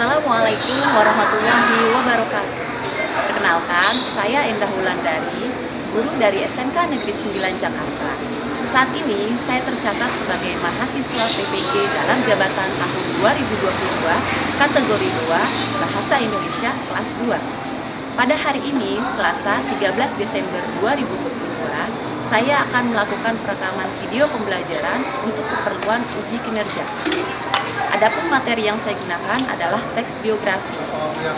Assalamualaikum warahmatullahi wabarakatuh. Perkenalkan, saya Endah Wulandari, guru dari SMK Negeri 9 Jakarta. Saat ini saya tercatat sebagai mahasiswa PPG dalam jabatan tahun 2022, kategori 2, Bahasa Indonesia kelas 2. Pada hari ini, Selasa 13 Desember 2022, saya akan melakukan perekaman video pembelajaran untuk keperluan uji kinerja. Adapun materi yang saya gunakan adalah teks biografi.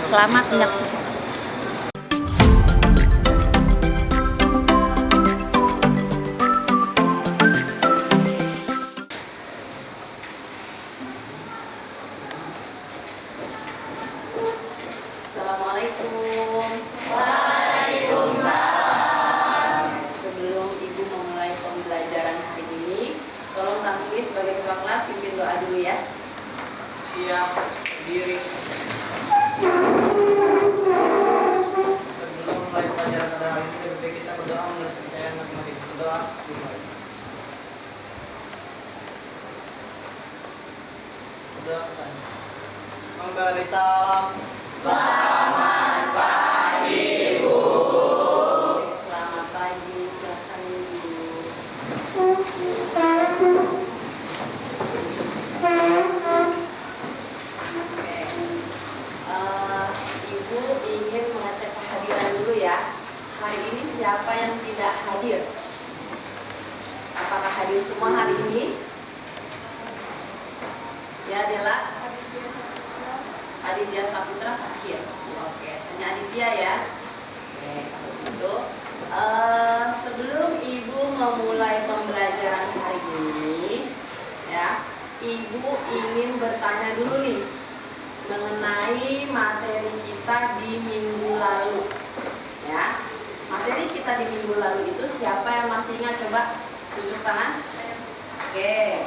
Selamat menyaksikan. Assalamualaikum. Waalaikumsalam. Sebelum Ibu memulai pembelajaran hari ini, tolong Tantui sebagai ketua kelas pimpin doa dulu ya. Siap, berdiri. Sebelum mulai pelajaran pada hari ini, lebih baik kita berdoa menurut kepercayaan masing-masing. Berdoa dimulai. Berdoa pesan. Memberi salam. Selamat pagi, Bu. Oke, selamat pagi, silakan Ibu. Ibu ingin mengecek kehadiran dulu ya. Hari ini siapa yang tidak hadir? Apakah hadir semua hari ini? Ya, Dela. Aditya Saputra sakit. Oke, hanya Aditya ya. Oke, kalau gitu. Sebelum Ibu memulai pembelajaran hari ini, ya, Ibu ingin bertanya dulu nih mengenai materi kita di minggu lalu. Ya, materi kita di minggu lalu itu siapa yang masih ingat? Coba tunjuk tangan. Oke,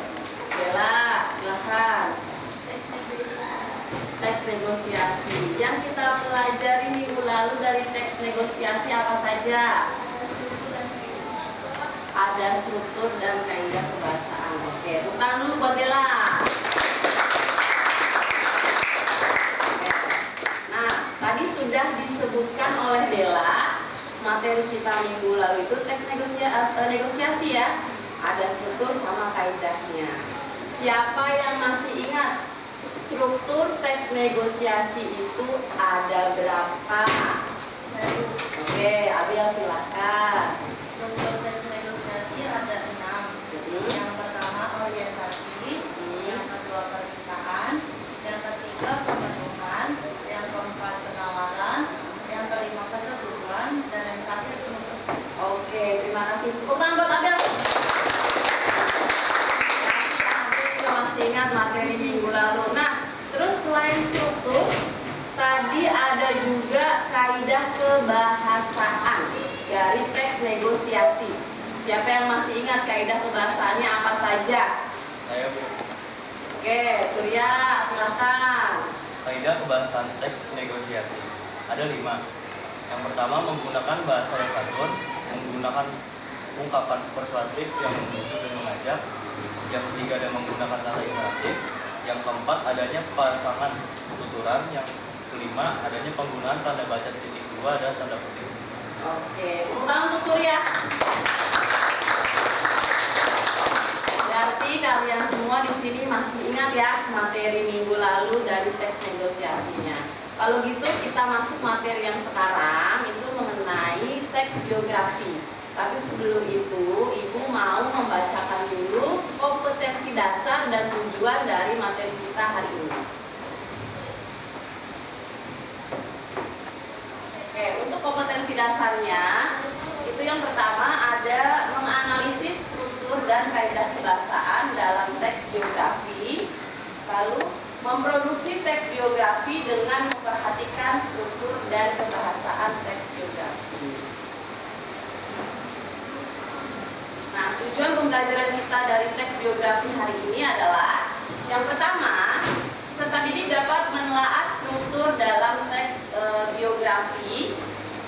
Bella, silakan. Teks negosiasi. Yang kita pelajari minggu lalu dari teks negosiasi apa saja? Ada struktur dan kaidah kebahasaan. Oke, tepuk tangan dulu buat Dela. Nah, tadi sudah disebutkan oleh Dela, materi kita minggu lalu itu teks negosiasi ya. Ada struktur sama kaidahnya. Siapa yang masih ingat? Struktur teks negosiasi itu ada berapa? Oke, Abiel silahkan. Struktur teks negosiasi ada 6. Yang pertama orientasi, yang kedua permintaan, yang ketiga pemenuhan, yang keempat penawaran, yang kelima keseluruhan, dan yang terakhir penutup. Oke, terima kasih. Tepuk tangan buat Abiel. Masih ingat materi minggu lalu. Nah, terus selain struktur, tadi ada juga kaidah kebahasaan dari teks negosiasi. Siapa yang masih ingat kaidah kebahasaannya apa saja? Saya, Bu. Oke, Surya, silahkan. Kaidah kebahasaan teks negosiasi ada 5. Yang pertama, menggunakan bahasa yang santun, menggunakan ungkapan persuasif yang membujuk dan mengajak. Yang ketiga, ada menggunakan kata imperatif. Yang keempat, adanya pasangan tuturan. Yang kelima, adanya penggunaan tanda baca titik 2 dan tanda petik. Oke, tepuk tangan untuk Surya. Berarti kalian semua di sini masih ingat ya materi minggu lalu dari teks negosiasinya. Kalau gitu kita masuk materi yang sekarang itu mengenai teks biografi. Tapi sebelum itu, Ibu mau membacakan dulu kompetensi dasar dan tujuan dari materi kita hari ini. Oke, untuk kompetensi dasarnya, itu yang pertama ada menganalisis struktur dan kaidah kebahasaan dalam teks biografi. Lalu, memproduksi teks biografi dengan memperhatikan struktur dan kebahasaan teks biografi. Nah, tujuan pembelajaran kita dari teks biografi hari ini adalah yang pertama, peserta didik dapat menelaah struktur dalam teks biografi.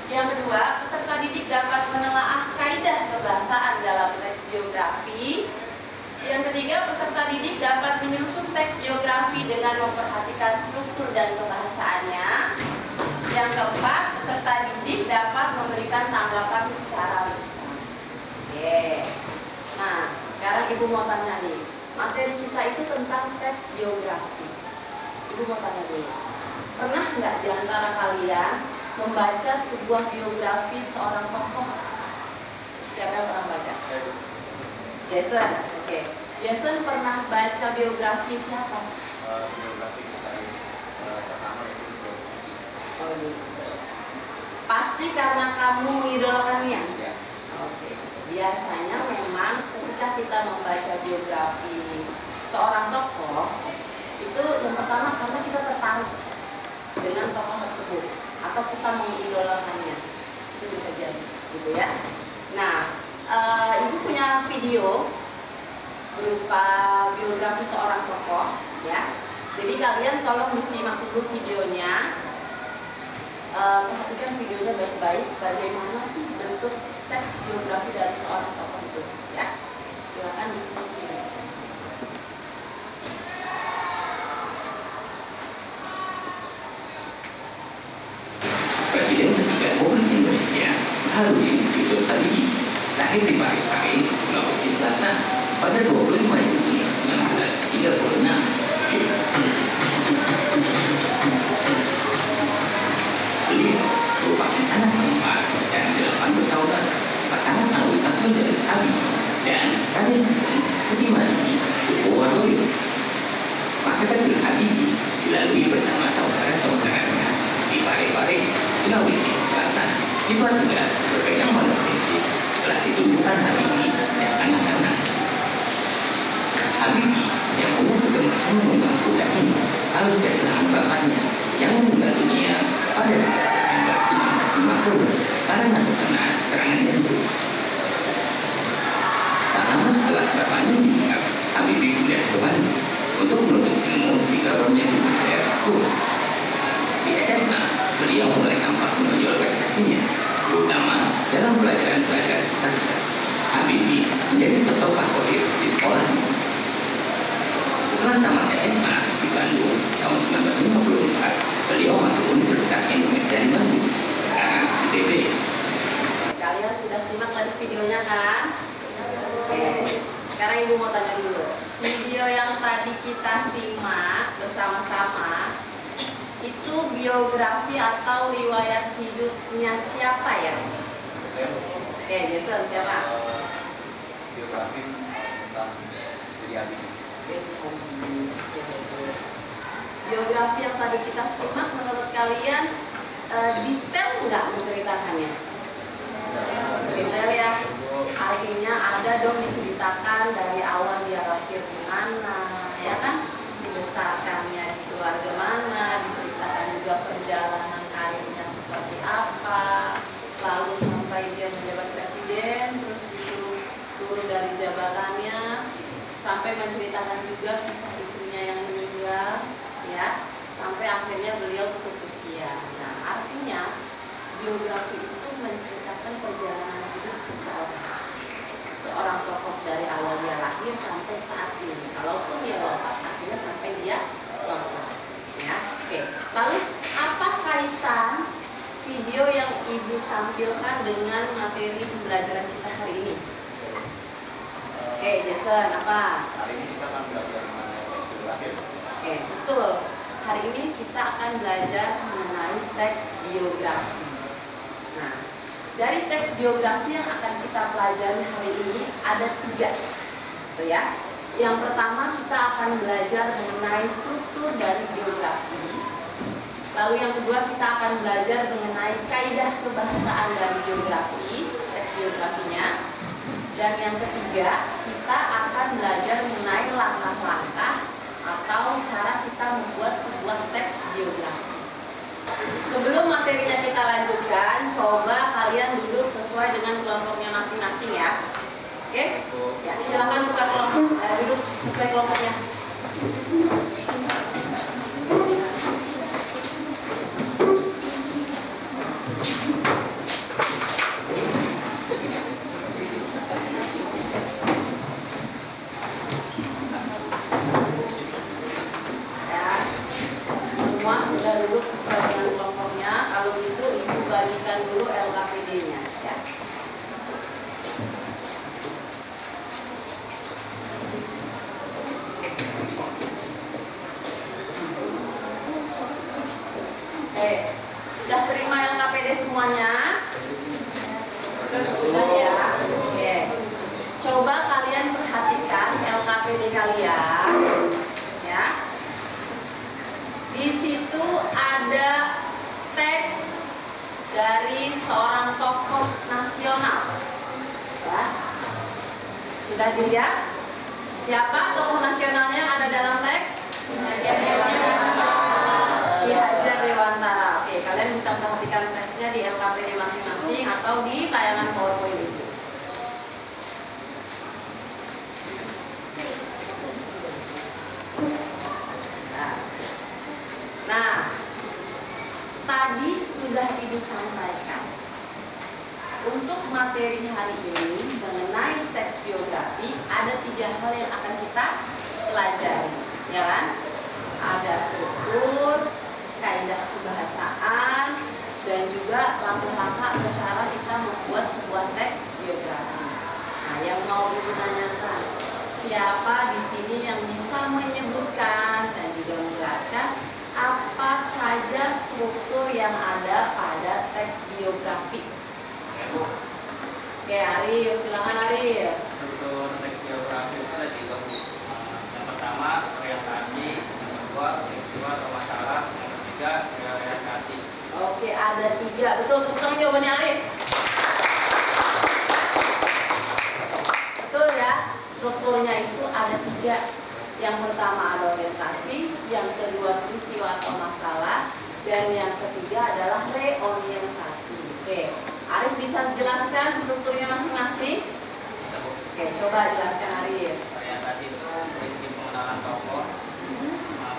Yang kedua, peserta didik dapat menelaah kaidah kebahasaan dalam teks biografi. Yang ketiga, peserta didik dapat menyusun teks biografi dengan memperhatikan struktur dan peserta didik dapat memberikan tanggapan secara lisan. Oke. Nah, sekarang Ibu mau tanya nih, materi kita itu tentang teks biografi. Ibu mau tanya dulu, pernah nggak di antara kalian membaca sebuah biografi seorang tokoh? Siapa yang pernah baca? Jason, oke. Jason pernah baca biografi siapa? Biografi gitaris terkenal itu Oh, gitu. Pasti karena kamu mengidolakannya. ya. Oke. Biasanya memang ketika kita membaca biografi seorang tokoh, itu yang pertama karena kita tertarik dengan tokoh tersebut atau kita mengidolakannya. Itu bisa jadi, gitu ya. Nah, Ibu punya video berupa biografi seorang tokoh, ya. Jadi kalian tolong disimak dulu videonya. Perhatikan videonya baik-baik, bagaimana sih bentuk teks biografi dari seorang tokoh itu, ya. Silakan disimak videonya. Presiden ketiga Republik Indonesia Harudin Yusuf Habibie lahir di Parepare, Sulawesi Selatan pada 25 Juni 1936. Beliau merupakan anak keempat dan 8 bersaudara pasangan Alwi Abdul Jalil Habibie dan Raden Kutimani Kuswowardoyo. Masa kecil Habibie dilalui bersama saudara-saudaranya di Parepare, Sulawesi Selatan. Sifat tegas berpegang pada prinsip telah ditunjukkan Habibie dan anak-anak. Habibie yang punya kegemaran menunggang kuda ini harus kehilangan bapaknya yang meninggal dunia pada 1950 karena terkena serangan jantung. Tak lama setelah bapaknya meninggal, Habibie pindah ke Bandung untuk menuntut ilmu di Government University School. Di SMA, beliau mulai tampak menonjol prestasinya, terutama dalam pelajaran-pelajaran sastra. Habibie menjadi sosok favorit di sekolah. Setelah tamat SMA di Bandung tahun 1954, beliau masuk Universitas Indonesia di Bandung, sekarang ITB. Kalian sudah simak tadi videonya kan? Oke. Sekarang Ibu mau tanya dulu. Video yang tadi kita simak bersama-sama itu biografi atau riwayat hidupnya siapa ya? Oke, Jason, siapa? Biografi tentang diri Habibie. Biografi yang tadi kita simak menurut kalian detail nggak menceritakannya? Detail ya, artinya ada dong diceritakan dari awal dia lahir di mana, ya kan? Dibesarkannya di keluarga mana, diceritakan juga perjalanan karirnya seperti apa, lalu sampai dia menjabat presiden, terus disuruh turun dari jabatannya, sampai menceritakan juga kisah istrinya yang meninggal, ya, sampai akhirnya beliau tutup usia. Nah, artinya biografi itu menceritakan perjalanan hidup seorang tokoh dari awal dia lahir sampai saat ini. Kalaupun dia wafat, akhirnya sampai dia wafat. Ya, oke. Lalu apa kaitan video yang Ibu tampilkan dengan materi pembelajaran kita hari ini? Oke, Jason, apa? Hari ini kita akan belajar mengenai teks biografi. Oke, betul. Hari ini kita akan belajar mengenai teks biografi. Nah, dari teks biografi yang akan kita pelajari hari ini ada 3, gitu ya. Yang pertama kita akan belajar mengenai struktur dari biografi. Lalu yang kedua kita akan belajar mengenai kaidah kebahasaan dari biografi, teks biografinya. Dan yang ketiga kita akan belajar mengenai langkah-langkah atau cara kita membuat sebuah teks biografi. Sebelum materinya kita lanjutkan, coba kalian duduk sesuai dengan kelompoknya masing-masing ya. Oke? Ya, silakan tukar kelompok, duduk sesuai kelompoknya. Semua sudah duduk sesuai dengan kelompoknya. Kalau gitu Ibu bagi LKPD semuanya? Sudah ya. Oke. Coba kalian perhatikan LKPD kalian, ya. Di situ ada teks dari seorang tokoh nasional, ya. Sudah dilihat? Siapa tokoh nasionalnya yang ada dalam teks? Ki Hajar Dewantara. Oke, kalian bisa perhatikan teksnya di LKPD masing-masing atau di tayangan PowerPoint itu. Nah, tadi sudah Ibu sampaikan. Untuk materi hari ini mengenai teks biografi ada 3 hal yang akan kita pelajari, ya kan? Ada struktur, kaidah kebahasaan, dan juga langkah-langkah atau cara kita membuat sebuah teks biografi. Nah, yang mau Ibu tanyakan, siapa di sini yang bisa menyebutkan dan juga menjelaskan apa saja struktur yang ada pada teks biografi? Oke, Arif, silakan Arif. Struktur teks biografi itu ada 3, Bu. Yang pertama orientasi, yang kedua peristiwa atau masalah, yang ketiga reorientasi. Oke, ada 3. Betul, tepuk jawabannya Arif. Betul ya, strukturnya itu ada 3. Yang pertama ada orientasi, yang kedua peristiwa atau masalah, dan yang ketiga adalah reorientasi. Oke, Arif bisa jelaskan strukturnya masing-masing? Bisa, Bu. Oke, coba jelaskan Arif. Orientasi itu berisi pengenalan tokoh,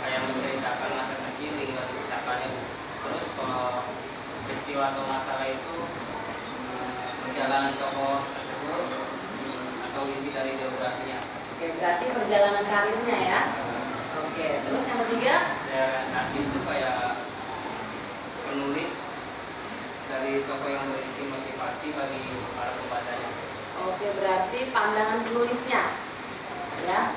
kayak menceritakan masa kecil hingga kerusakannya, Bu. Terus kalau peristiwa atau masalah itu perjalanan tokoh tersebut atau inti dari biografinya. Oke, berarti perjalanan karirnya ya. Oke, terus yang ketiga? Reorientasi itu kayak penulis dari tokoh yang berisi motivasi bagi para pembacanya. Oke, berarti pandangan penulisnya ya,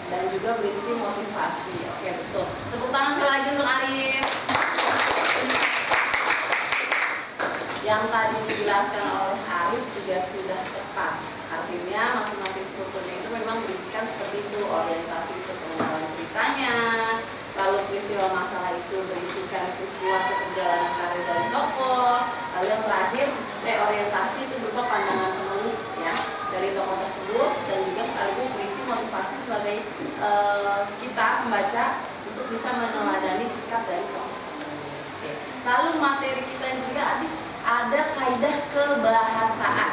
dan juga berisi motivasi. Oke, betul. Tepuk tangan sekali lagi untuk Arif. Yang tadi dijelaskan oleh Arif juga sudah tepat. Artinya masing-masing strukturnya itu memang berisikan seperti itu. Orientasi itu pengenalan ceritanya, lalu peristiwa masalah itu berisikan peristiwa atau perjalanan karir dari tokoh, lalu yang terakhir reorientasi itu berupa pandangan penulis ya dari tokoh tersebut, dan juga sekaligus berisi motivasi sebagai kita membaca untuk bisa meneladani sikap dari tokoh tersebut. Oke. Lalu materi kita juga ada kaidah kebahasaan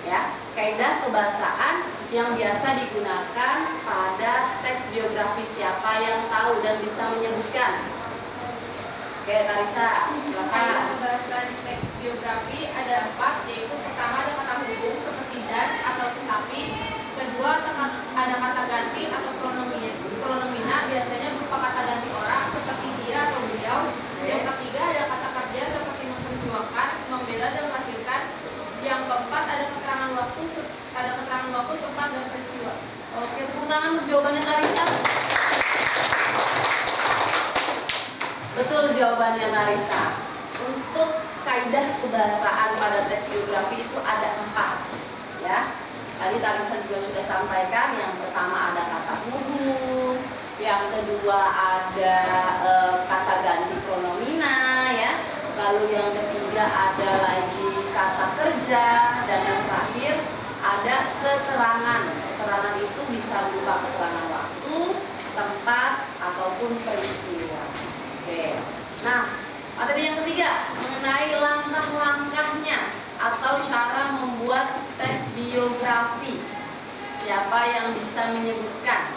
ya, kaidah kebahasaan yang biasa digunakan pada teks biografi. Siapa yang tahu dan bisa menyebutkan? Oke, Tarisa, silakan. Kaidah kebahasaan di teks biografi ada 4, yaitu pertama ada kata hubung seperti dan atau tetapi, kedua ada kata ganti atau pronomina biasanya berupa kata ganti orang seperti dia atau beliau. Yang ketiga ada kata kerja seperti memperjuangkan, membela dan melahirkan. Yang keempat ada keterangan waktu, tempat dan peristiwa. Oke, tepuk tangan untuk jawabannya Tarisa. Betul jawabannya Tarisa. Untuk kaidah kebahasaan pada teks biografi itu ada 4 ya. Tadi Tarisa juga sudah sampaikan. Yang pertama ada kata hubung, yang kedua ada kata ganti pronomina ya, lalu yang ketiga ada lagi kata kerja, dan yang terakhir ada keterangan. Keterangan itu bisa berupa keterangan waktu, tempat, ataupun peristiwa. Oke. Nah, materi yang ketiga mengenai langkah-langkahnya atau cara membuat teks biografi. Siapa yang bisa menyebutkan?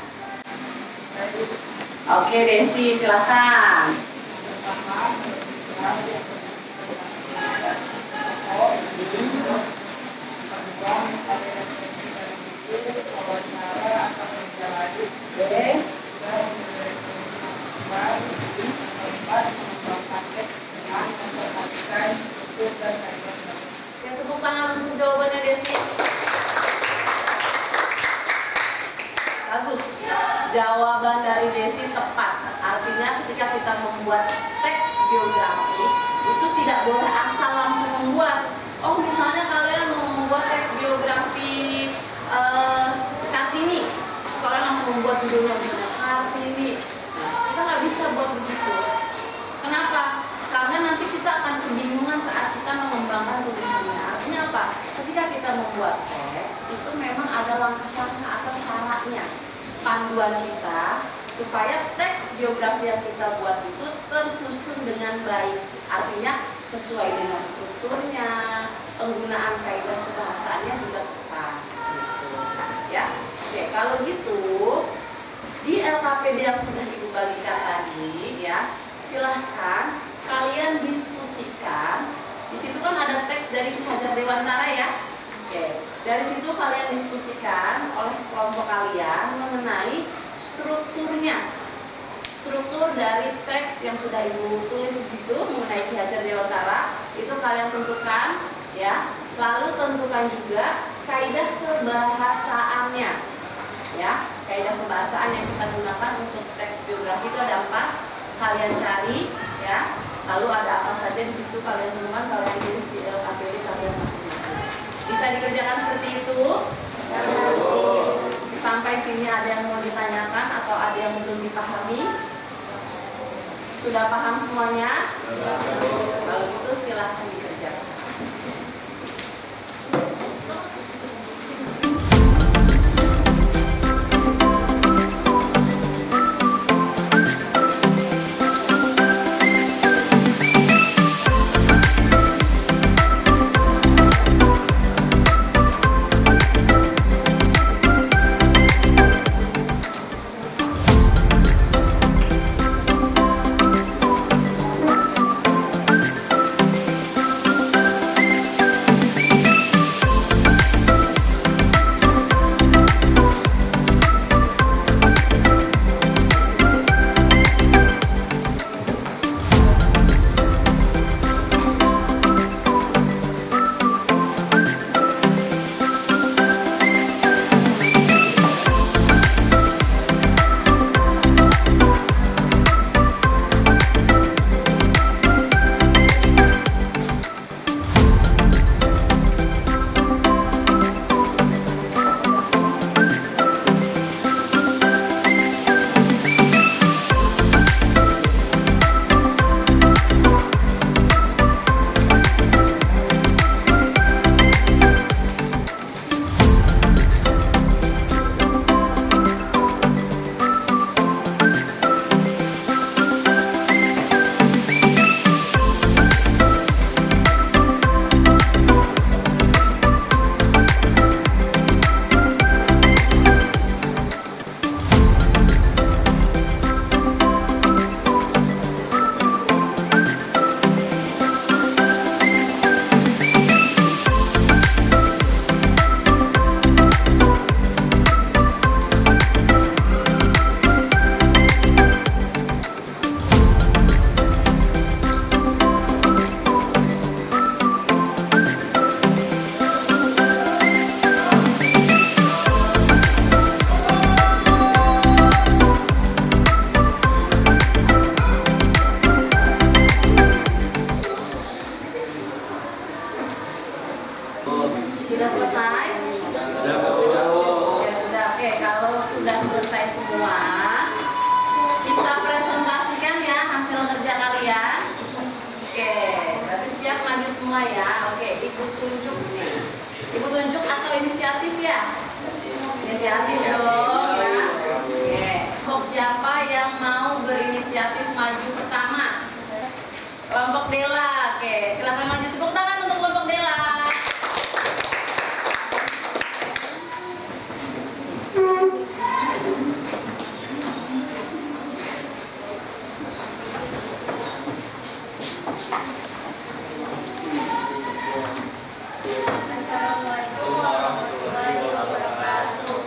Oke, Desi, silakan. Oke, tepuk tangan untuk jawabannya Desi. Bagus. Jawaban dari Desi tepat. Artinya ketika kita membuat teks biografi itu itu tidak boleh asal langsung membuat. Oh, misalnya kalian mau membuat teks biografi Kartini, sekolah langsung membuat judulnya misalnya Kartini. Kita nggak bisa buat begitu. Kenapa? Karena nanti kita akan kebingungan saat kita mengembangkan tulisannya. Artinya apa? Ketika kita membuat teks, itu memang ada langkah-langkah atau caranya, panduan kita, supaya teks biografi yang kita buat itu tersusun dengan baik. Artinya sesuai dengan strukturnya, penggunaan kaidah kebahasaannya juga tepat. Gitu. Ya, oke. Kalau gitu, di LKPD yang sudah Ibu bagikan tadi, ya, silahkan kalian diskusikan. Di situ kan ada teks dari Ki Hajar Dewantara ya. Oke. Dari situ kalian diskusikan oleh kelompok kalian mengenai strukturnya. Struktur dari teks yang sudah Ibu tulis di situ mengenai Ki Hajar Dewantara itu kalian tentukan ya. Lalu tentukan juga kaidah kebahasaannya. Ya, kaidah kebahasaan yang kita gunakan untuk teks biografi itu ada 4. Kalian cari ya. Lalu ada apa saja di situ kalian temukan, kalian tulis di LKPD kalian masing-masing. Bisa dikerjakan seperti itu? Sampai sini ada yang mau ditanyakan atau ada yang belum dipahami? Sudah paham semuanya? Kalau gitu silahkan dikerjakan. Sudah selesai? Ya sudah. Oke, kalau sudah selesai semua, kita presentasikan ya hasil kerja kalian. Oke, berarti siap maju semua ya. Oke, Ibu tunjuk nih. Ibu tunjuk atau inisiatif ya? Inisiatif dong ya. Oke, kelompok siapa yang mau berinisiatif maju pertama? Kelompok Dela. Oke, silakan maju, tepuk tangan untuk kelompok Dela. Assalamualaikum warahmatullahi wabarakatuh.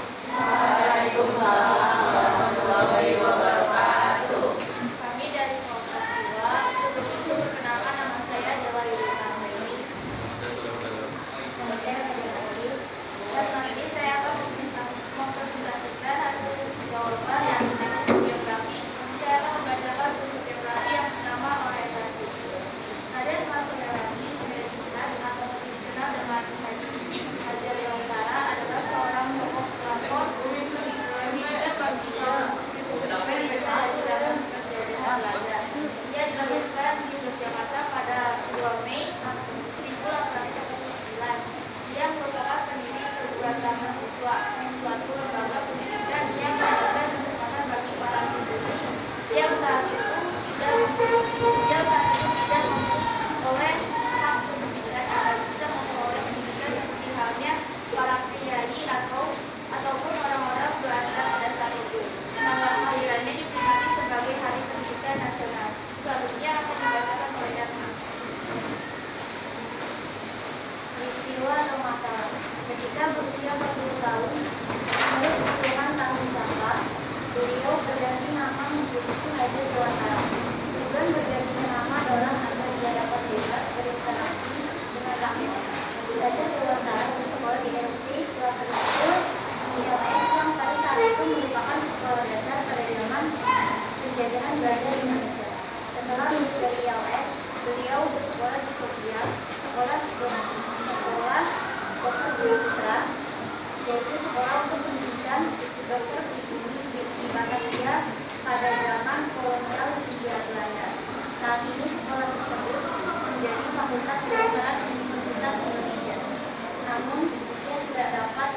Ia berusia 40 tahun, menurut keturunan Tanjung Caka. Beliau berganti nama menjadi Ki Hajar Dewantara. Tujuan bergantinya nama adalah agar ia dapat bebas berinteraksi dengan rakyat. Ki Hajar Dewantara bersekolah di MT setelah tersebut di LS yang pada saat itu merupakan sekolah dasar pada zaman penjajahan Belanda di Indonesia. Setelah lulus dari LS, beliau bersekolah di Sofia, sekolah dokter Dewitra, yaitu sekolah untuk pendidikan dokter di Batavia pada zaman kolonial Hindia Belanda. Saat ini sekolah tersebut menjadi Fakultas Kedokteran Universitas Indonesia. Namun, ia tidak dapat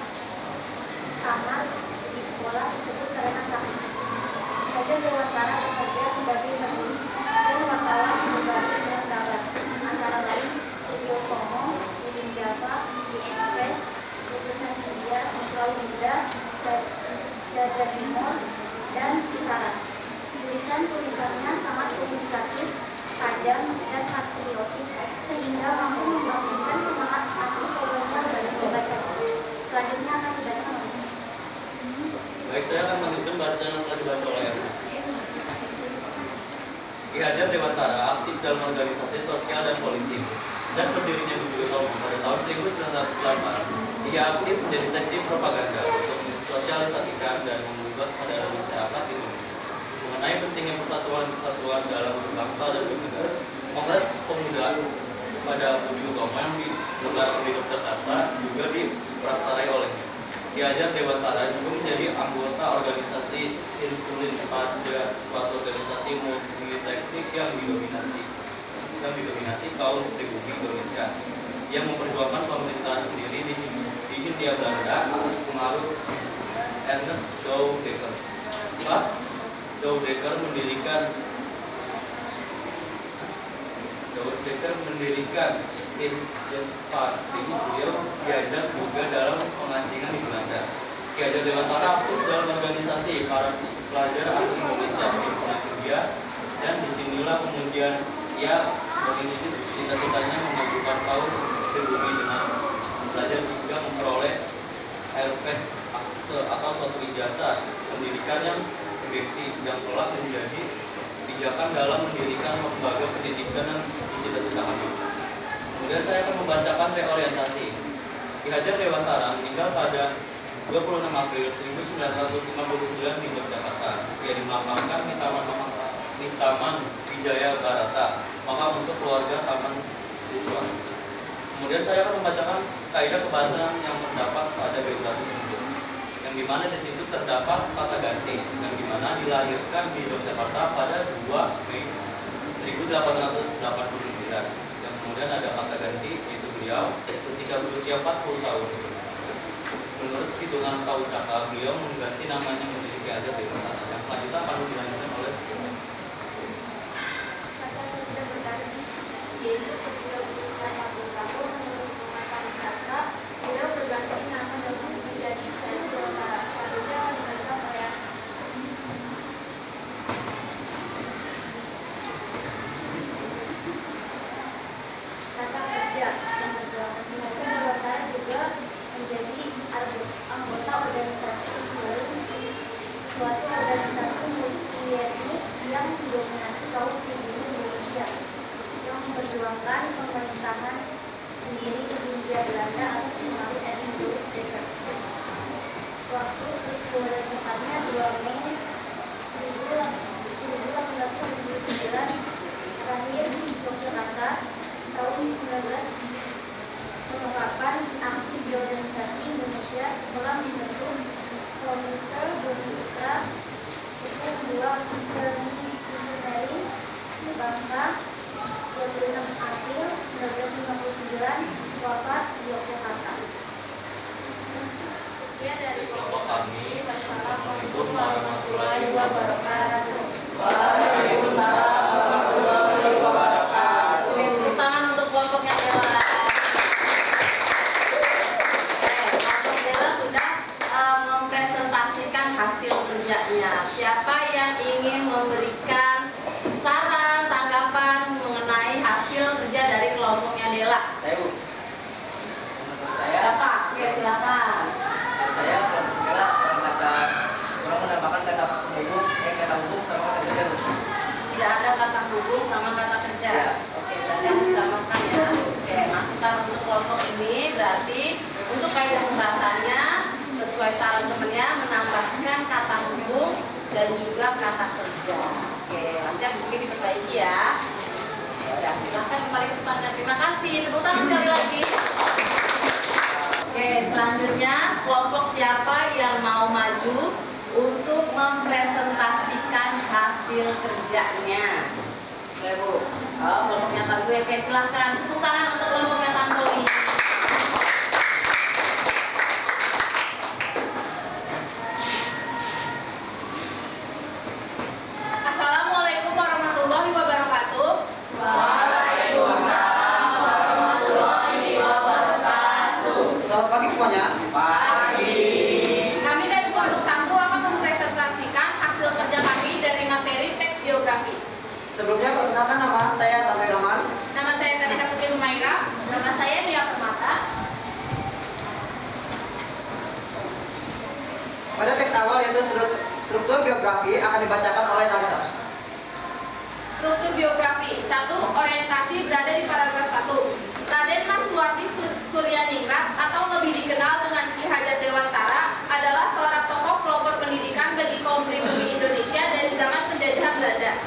tamat di sekolah tersebut karena sakit. Ki Hajar Dewantara bekerja sebagai penulis dan wartawan di berbagai surat kabar, antara lain Video Komo, Living Java, The Express, Putusan India, Pulau Muda, Jaja Timur, dan Pusara. Tulisan-tulisannya sangat komunikatif, tajam, dan patriotik, sehingga mampu membangkitkan semangat anti kolonial bagi pembaca. Selanjutnya akan dibacakan oleh saya. Baik, saya akan melanjutkan bacaan yang telah dibaca oleh Anda. Ki Hajar Dewantara aktif dalam organisasi sosial dan politik. Sejak berdirinya Gubernur Kalbar pada tahun 1908, ia aktif menjadi seksi propaganda untuk mensosialisasikan dan membuat kesadaran masyarakat Indonesia mengenai pentingnya persatuan dalam berbangsa dan bernegara. Kongres Pemuda pada Budi Utomo yang digelar di Yogyakarta juga diprakarsai olehnya. Ki Hajar Dewantara juga menjadi anggota organisasi Insulin pada suatu organisasi multiteknik yang didominasi kaum pribumi Indonesia yang memperjuangkan pemerintahan sendiri di Hindia Belanda atas pengaruh Ernest Doudekker. Doudekker mendirikan Insurgent Party. Beliau diajak juga dalam pengasingan di Belanda. Ki Hajar Dewantara aktif dalam organisasi para pelajar asli Indonesia di India, dan disinilah kemudian ia merintis cita-citanya memajukan kaum pribumi dengan belajar hingga memperoleh RPS atau suatu ijazah pendidikan yang bergengsi yang kelak menjadi pijakan dalam mendirikan lembaga pendidikan yang dicita-citakan. Kemudian saya akan membacakan reorientasi. Ki Hajar Dewantara meninggal pada 26 April 1959 di Yogyakarta. Ia dimakamkan di Taman Wijaya Barata, makam untuk keluarga Taman Siswa. Kemudian saya akan membacakan kaidah kebahasan yang terdapat pada biografi tersebut, yang dimana di situ terdapat kata ganti, yang dimana dilahirkan di Yogyakarta pada 2 Mei 1889. Yang kemudian ada kata ganti, yaitu beliau ketika berusia 40 tahun. Menurut hitungan Tahu Caka, beliau mengganti namanya menjadi Ki Hajar Dewantara. Yang selanjutnya akan dilanjutkan oleh Kata kerja berganti, yaitu ketika berusia 40 tahun menurut hitungan Tahu Caka, beliau berganti nama dengan menjadi Ki Hajar Dewantara. Selanjutnya akan dibacakan oleh kata kerja yang berjualan. Ki Hajar Dewantara juga menjadi anggota organisasi Insulin, suatu organisasi multi-etnik yang didominasi kaum pribumi Indonesia yang memperjuangkan pemerintahan sendiri di Hindia Belanda atas pengaruh Ernest Doudekker. Waktu peristiwa tepatnya 2 Mei 1879, terakhir di Yogyakarta tahun 1908, aktif di organisasi Indonesia setelah membentuk Komite Bermitra Hukum 2 Engineering Bangka 26 April 1959, wafat di Yogyakarta. Sekian dari kelompok kami. Assalamualaikum Wassalamualaikum warahmatullahi wabarakatuh. Waalaikumsalam warahmatullahi wabarakatuh. Tepuk tangan untuk kelompoknya Dela. Kelompok Dela sudah mempresentasikan hasil kerjanya. Siapa yang ingin memberikan saran, tanggapan mengenai hasil kerja dari kelompoknya Dela? Saya Bu. Bapak, oke silakan. kerjanya. Oke Bu, oh, kelompoknya Tantowi. Oke, silahkan tepuk tangan untuk kelompoknya Tantowi. Assalamualaikum warahmatullahi wabarakatuh. Waalaikumsalam warahmatullahi wabarakatuh. Selamat pagi semuanya. Kami dari kelompok 1 akan mempresentasikan hasil kerja kami dari materi teks geografi. Sebelumnya perkenalkan, nama saya Tantowi Rahman. Nama saya Tarika Putri Humaira. Nama saya Nia Permata. Pada teks awal yaitu struktur biografi akan dibacakan oleh Talisa. Struktur biografi 1. Orientasi berada di paragraf 1. Raden Mas Suwardi Suryaningrat atau lebih dikenal dengan Ki Hajar Dewantara adalah seorang tokoh pelopor pendidikan bagi kaum pribumi Indonesia dari zaman penjajahan Belanda.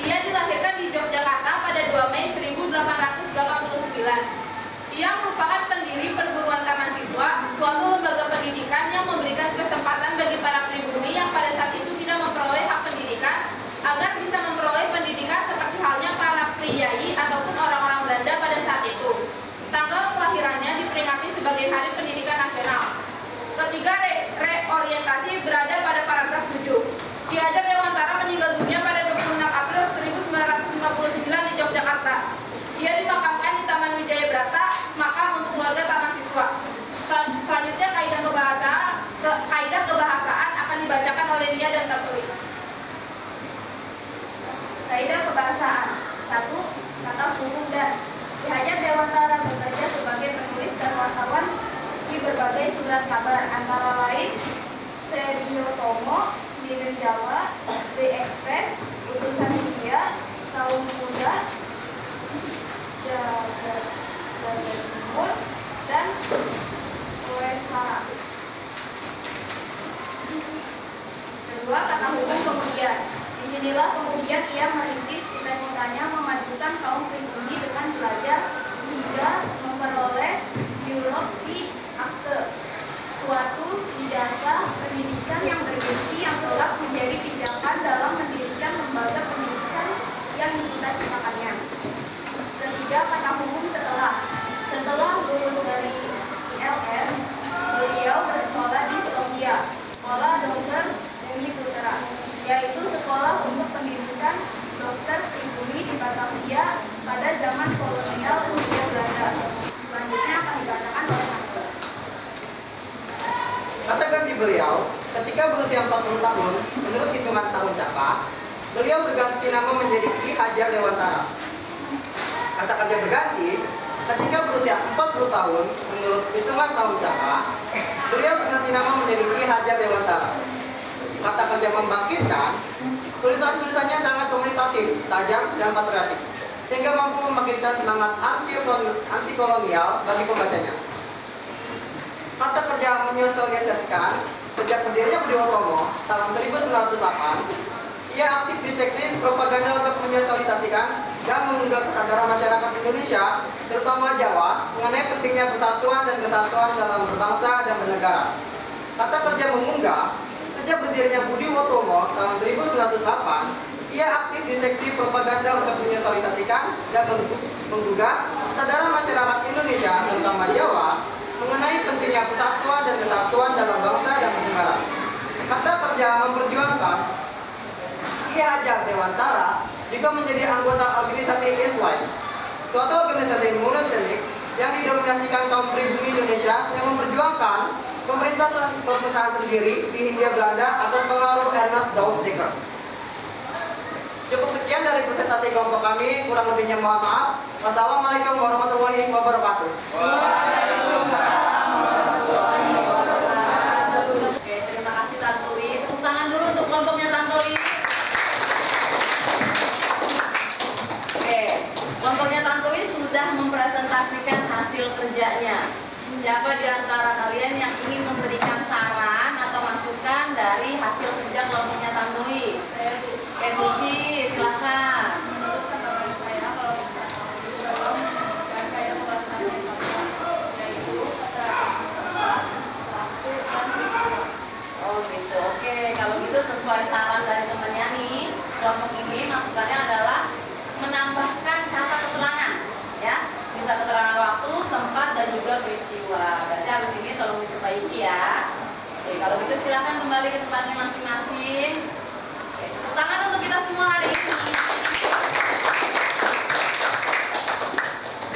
Ia dilahirkan di Yogyakarta pada 2 Mei 1889. Ia merupakan pendiri perguruan taman siswa, suatu lembaga pendidikan yang memberikan kesempatan bagi para pribumi yang pada saat itu tidak memperoleh hak pendidikan agar bisa memperoleh pendidikan seperti halnya para priai ataupun orang-orang Belanda pada saat itu. Tanggal kelahirannya diperingati sebagai Hari Pendidikan Nasional. Ketiga, reorientasi berada pada paragraf 7. Ki Hajar Dewantara meninggal dunia pada 26 April 1959 di Yogyakarta. Ia dimakamkan di Taman Wijaya Brata, makam untuk keluarga taman siswa. Selanjutnya kaidah kebahasaan akan dibacakan oleh Nia dan Tantowi. Kaidah kebahasaan 1. Kata huruf dan. Ki Hajar Dewantara bekerja sebagai penulis dan wartawan di berbagai surat kabar, antara lain Serio Tomo, Lirin Jawa, The Express, Utusan India, Kaum Muda, Jagat Timur, dan Wesara. Kedua, kata hukum kemudian. Disinilah kemudian ia merintis cita-citanya memajukan kaum pribumi dengan belajar hingga memperoleh Europsi Akte, suatu ijazah pendidikan yang bergengsi yang telah menjadi pijakan dalam mendirikan lembaga pendidikan yang dicita-citakannya. Ketiga, kata hukum setelah lulus dari ILS, beliau bersekolah di Sofia, Sekolah Dokter Bumi Putra, yaitu sekolah untuk pendidikan dokter pribumi di Batavia pada zaman kolonial Hindia Belanda. Selanjutnya akan dibacakan oleh Tantowi. Kata ganti beliau, ketika berusia 40 tahun, menurut hitungan tahun Caka, beliau berganti nama menjadi Ki Hajar Dewantara. Kata kerja berganti, ketika berusia 40 tahun, menurut hitungan tahun Caka, beliau berganti nama menjadi Ki Hajar Dewantara. Kata kerja membangkitkan, tulisan-tulisannya sangat komunikatif, tajam, dan patriotik, sehingga mampu membangkitkan semangat anti-kolonial bagi pembacanya. Kata kerja menyosialisasikan, sejak berdirinya Budi Utomo tahun 1908, ia aktif di seksi propaganda untuk menyosialisasikan dan mengunggah kesadaran masyarakat Indonesia, terutama Jawa, mengenai pentingnya persatuan dan kesatuan dalam berbangsa dan bernegara. Kata kerja mengunggah, sejak berdirinya Budi Utomo tahun 1908, ia aktif di seksi propaganda untuk menyosialisasikan dan menggugah kesadaran masyarakat Indonesia, terutama Jawa, mengenai pentingnya persatuan dan kesatuan dalam bangsa dan bernegara. Kata kerja memperjuangkan, Ki Hajar Dewantara juga menjadi anggota organisasi ISWAI, suatu organisasi monotelik yang didominasikan kaum pribumi Indonesia yang memperjuangkan pemerintahan sendiri di Hindia Belanda atas pengaruh Ernest Dauwsdekker. Cukup sekian dari presentasi kelompok kami, kurang lebihnya mohon maaf. Wassalamualaikum warahmatullahi wabarakatuh. Waalaikumsalam warahmatullahi wabarakatuh. Oke, terima kasih Tantowi. Tepuk tangan dulu untuk kelompoknya Tantowi. Oke, kelompoknya Tantowi sudah mempresentasikan hasil kerjanya. Siapa di antara kalian yang ingin memberikan saran atau masukan dari hasil kerja kelompoknya Tantowi? Oke, Suci, silakan. Menurut tanggapan saya, kalau kita tahu dan kayak pembahasan yang yaitu keterangan waktu dan peristiwa. Oh gitu, oke. Kalau gitu sesuai saran dari temannya nih, kelompok ini masukannya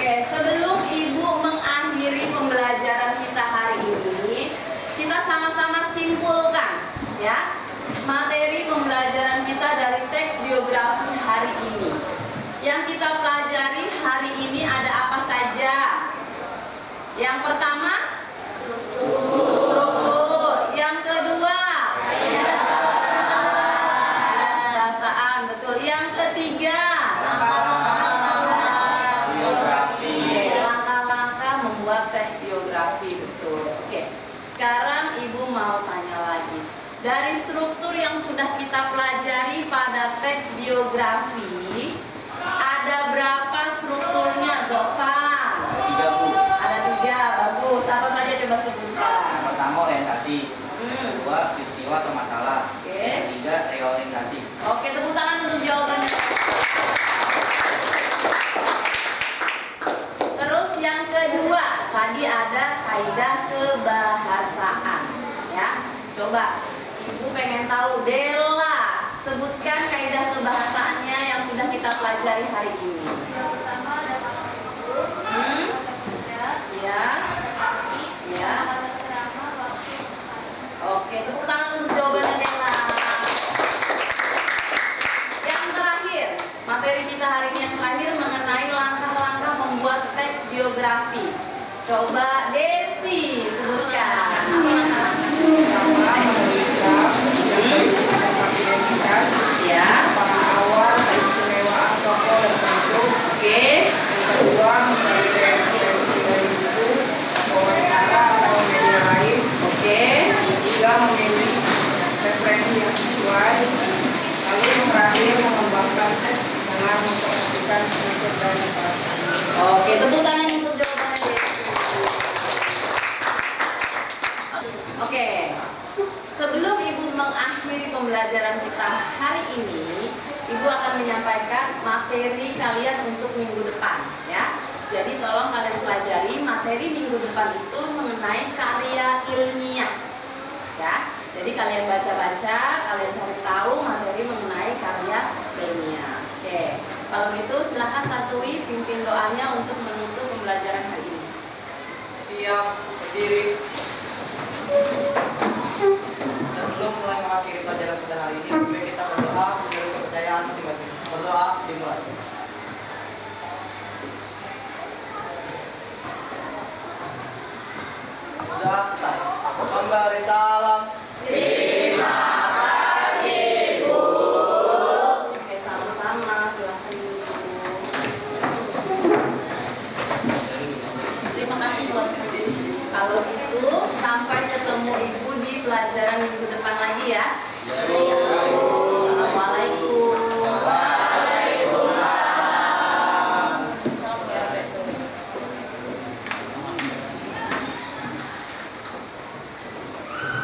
Oke, sebelum Ibu mengakhiri pembelajaran kita hari ini, kita sama-sama simpulkan ya materi pembelajaran kita dari teks biografi hari ini. Yang kita pelajari hari ini ada apa saja? Yang pertama, struktur. Yang kedua, bahasaan, betul. Yang ketiga, langkah-langkah membuat teks biografi, betul. Oke, sekarang Ibu mau tanya lagi. Dari struktur yang sudah kita pelajari pada teks biografi, ada berapa strukturnya, Zofan? 3, Bu. Ada 3, bagus. Apa saja coba sebutkan? Yang pertama orientasi, Hmm. kedua peristiwa atau masalah, Oke. yang ketiga reorientasi. Oke, tepuk tangan untuk jawabannya. Terus yang kedua, tadi ada kaidah kebahasaan. Ya, coba Ibu pengen tahu, Dela, sebutkan kaidah kebahasaannya yang sudah kita pelajari hari ini. Yang pertama ada kata hidup, Hmm? kata kerja, Ya, arti, ya. kata kerama, waktu, Oke, tepuk tangan untuk jawabannya Dela. Yang terakhir, materi kita hari ini yang terakhir mengenai langkah-langkah membuat teks biografi. Coba Desi sebutkan. Pertama, menulis draft yang berisi tentang identitas, Ya, pengetahuan, keistimewaan tokoh dan penduduk. oke. Yang kedua, mencari referensi dari buku, wawancara atau media lain. Oke. Ketiga, memilih referensi yang sesuai. Lalu yang terakhir, mengembangkan teks dengan memperhatikan struktur dan bahasanya. Oke, tepuk tangan untuk jawabannya Desi. Oke, sebelum Ibu mengakhiri pembelajaran kita hari ini, Ibu akan menyampaikan materi kalian untuk minggu depan, ya. Jadi tolong kalian pelajari materi minggu depan itu mengenai karya ilmiah, ya. Jadi kalian baca-baca, kalian cari tahu materi mengenai karya ilmiah. Oke, kalau gitu silahkan Tatui pimpin doanya untuk menutup pembelajaran hari ini. Siap, berdiri. Sebelum mulai mengakhiri pelajaran pada hari ini, mari kita berdoa menurut kepercayaan masing-masing. Berdoa dimulai. Doa selesai. Memberi salam. Oke, sama-sama, silahkan duduk. Terima kasih buat semuanya. Kalau gitu, sampai ketemu Ibu di pelajaran minggu depan lagi ya.